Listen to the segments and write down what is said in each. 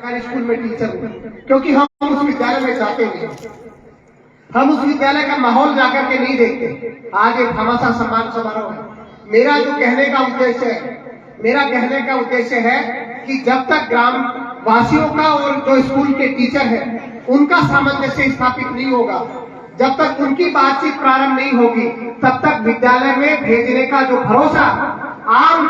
सरकारी स्कूल में टीचर हूँ, क्योंकि हम उस विद्यालय में जाते नहीं, हम उस विद्यालय का माहौल जाकर के नहीं देखते। आज एक हमासा सम्मान समारोह है। मेरा कहने का उद्देश्य है कि जब तक ग्राम वासियों का और जो स्कूल के टीचर हैं उनका सामंजस्य स्थापित नहीं होगा, जब तक उनकी बातचीत प्रारंभ नहीं होगी, तब तक विद्यालय में भेजने का जो भरोसा आम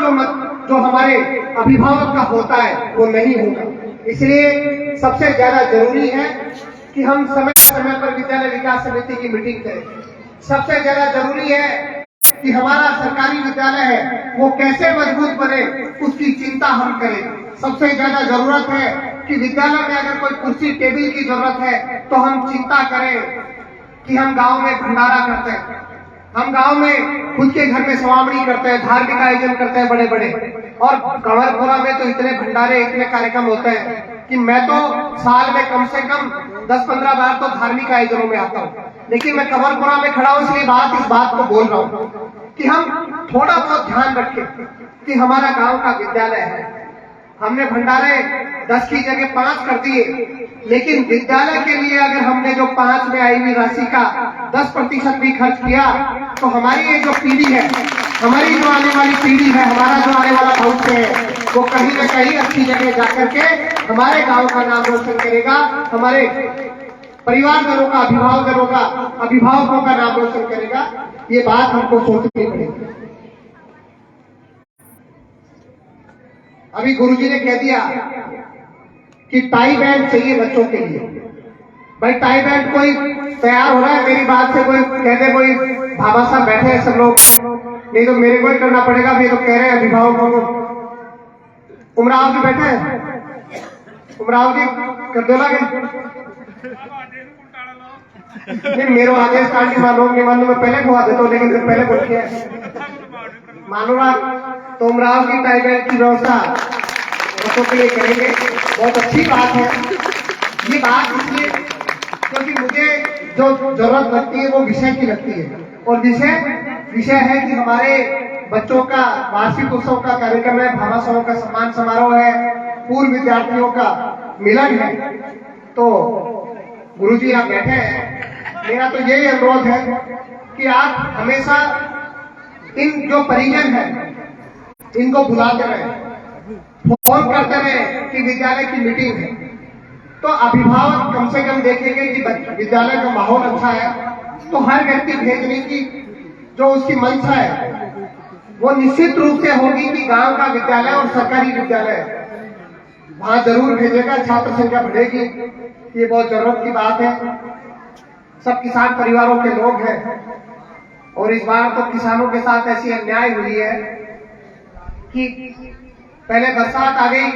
जो हमारे अभिभावक का होता है वो नहीं होगा। इसलिए सबसे ज्यादा जरूरी है कि हम समय समय पर विद्यालय विकास समिति की मीटिंग करें। सबसे ज्यादा जरूरी है कि हमारा सरकारी विद्यालय है वो कैसे मजबूत बने, उसकी चिंता हम करें। सबसे ज्यादा जरूरत है कि विद्यालय में अगर कोई कुर्सी टेबल की जरूरत है तो हम चिंता करें कि हम गांव में भंडारा करते हैं, हम गांव में खुद के घर में सवामणी करते हैं, धार्मिक आयोजन करते हैं बड़े बड़े, और कंवरपुरा में तो इतने भंडारे इतने कार्यक्रम होते हैं कि मैं तो साल में कम से कम 10-15 बार तो धार्मिक आयोजनों में आता हूँ। लेकिन मैं कंवरपुरा में खड़ा हूँ इसलिए इस बात को बोल रहा हूँ कि हम थोड़ा बहुत ध्यान रखें कि हमारा गांव का विद्यालय है। हमने भंडारे 10 की जगह 5 कर दिए, लेकिन विद्यालय के लिए अगर हमने जो 5 में आई हुई राशि का 10% भी खर्च किया तो हमारी ये जो पीढ़ी है, हमारी जो आने वाली पीढ़ी है, हमारा जो आने वाला भविष्य है वो कहीं न कहीं अच्छी जगह जाकर के हमारे गांव का नाम रोशन करेगा, हमारे परिवारजनों का, अभिभावकों का नाम रोशन करेगा। ये बात हमको सोचनी पड़ेगी। अभी गुरुजी ने कह दिया कि टाई बैंड चाहिए बच्चों के लिए। भाई टाई बैंड कोई तैयार हो रहा है? मेरी बात से कोई कहते कोई भाभा साहब बैठे हैं सब लोग, नहीं तो मेरे को ही करना पड़ेगा। ये तो कह रहे हैं अभिभावकों को। उमराव जी बैठे हैं, उमराव जी कर दो नहीं, मेरे आदेश कांडी मानो नहीं मानो, मैं पहले खुआ देता हूँ, लेकिन पहले बोल के मानो ना तो उमराव की टाई बैंड की व्यवस्था बच्चों के लिए करेंगे। बहुत अच्छी बात है ये बात, इसलिए क्योंकि मुझे जो जरूरत लगती है वो विषय की लगती है, और विषय है कि हमारे बच्चों का वार्षिक उत्सव का कार्यक्रम है, भामाशाहों का सम्मान समारोह है, पूर्व विद्यार्थियों का मिलन है। तो गुरुजी आप बैठे हैं, मेरा तो यही अनुरोध है कि आप हमेशा इन जो परिजन है इनको बुलाते रहे, फोन करते रहे कि विद्यालय की मीटिंग है, तो अभिभावक कम से कम देखेंगे कि विद्यालय का माहौल अच्छा है, तो हर व्यक्ति भेजने की जो उसकी मंशा है वो निश्चित रूप से होगी कि गांव का विद्यालय और सरकारी विद्यालय वहां जरूर भेजेगा, छात्र संख्या बढ़ेगी। ये बहुत जरूरत की बात है। सब किसान परिवारों के लोग हैं, और इस बार तो किसानों के साथ ऐसी अन्याय हुई है कि पहले बरसात आ गई,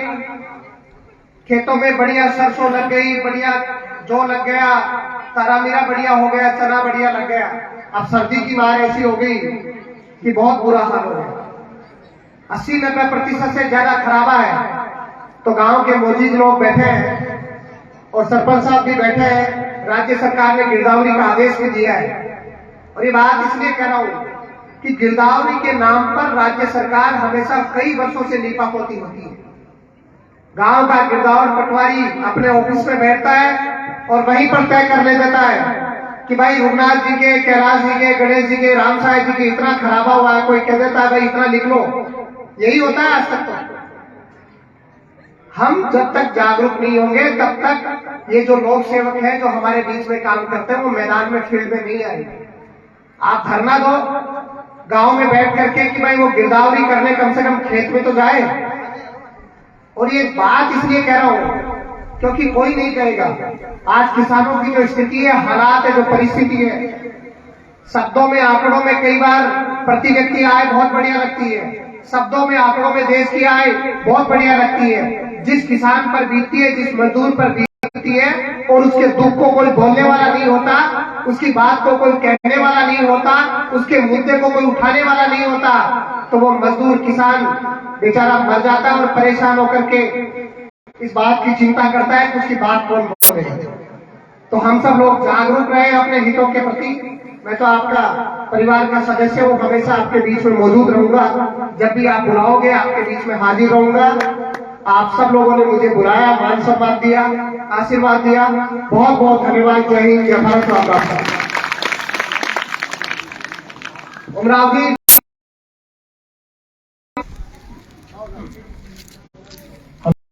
खेतों में बढ़िया सरसों लग गई, बढ़िया जौ लग गया, तारामीरा बढ़िया हो गया, चना बढ़िया लग गया। अब सर्दी की मार ऐसी हो गई कि बहुत बुरा हाल हो गया। 80-90% से ज्यादा खराबा है। तो गांव के मोजीज लोग बैठे हैं और सरपंच साहब भी बैठे हैं। राज्य सरकार ने गिरदावरी का आदेश भी दिया है, और ये बात इसलिए कह रहा हूं कि गिरदावरी के नाम पर राज्य सरकार हमेशा कई वर्षों से लीपापोती होती है। गांव का गिरदावर पटवारी अपने ऑफिस में बैठता है और वहीं पर तय कर ले देता है कि भाई रघुनाथ जी के, कैलाश जी के, गणेश जी के, राम साहब जी के इतना खराबा हुआ है, कोई कह देता है भाई इतना लिख लो। यही होता है आज तक। तो हम जब तक जागरूक नहीं होंगे तब तक ये जो लोक सेवक हैं जो हमारे बीच में काम करते हैं वो मैदान में, फील्ड में नहीं आएंगे। आप धरना दो गांव में बैठ करके कि भाई वो गिरदावरी करने कम से कम खेत में तो जाए। और ये बात इसलिए कह रहा हूं क्योंकि कोई नहीं कहेगा। आज किसानों की जो स्थिति है, हालात है, जो परिस्थिति है, शब्दों में आंकड़ों में कई बार प्रति व्यक्ति आय बहुत बढ़िया लगती है, शब्दों में आंकड़ों में देश की आय बहुत बढ़िया लगती है। जिस किसान पर बीतती है, जिस मजदूर पर बीतती है, और उसके दुख को कोई बोलने वाला नहीं होता, उसकी बात को कोई कहने वाला नहीं होता, उसके मुद्दे को कोई उठाने वाला नहीं होता, तो वो मजदूर किसान बेचारा मर जाता है और परेशान होकर के इस बात की चिंता करता है कि उसकी बात कौन बोलेगा। तो हम सब लोग जागरूक रहे अपने हितों के प्रति। मैं तो आपका परिवार का सदस्य हूँ, हमेशा आपके बीच में मौजूद रहूंगा। जब भी आप बुलाओगे आपके बीच में हाजिर रहूंगा। आप सब लोगों ने मुझे बुलाया, मान सम्मान दिया, आशीर्वाद दिया, बहुत बहुत धन्यवाद। जय हिंद, जय भारत, राम राम। उमराव जी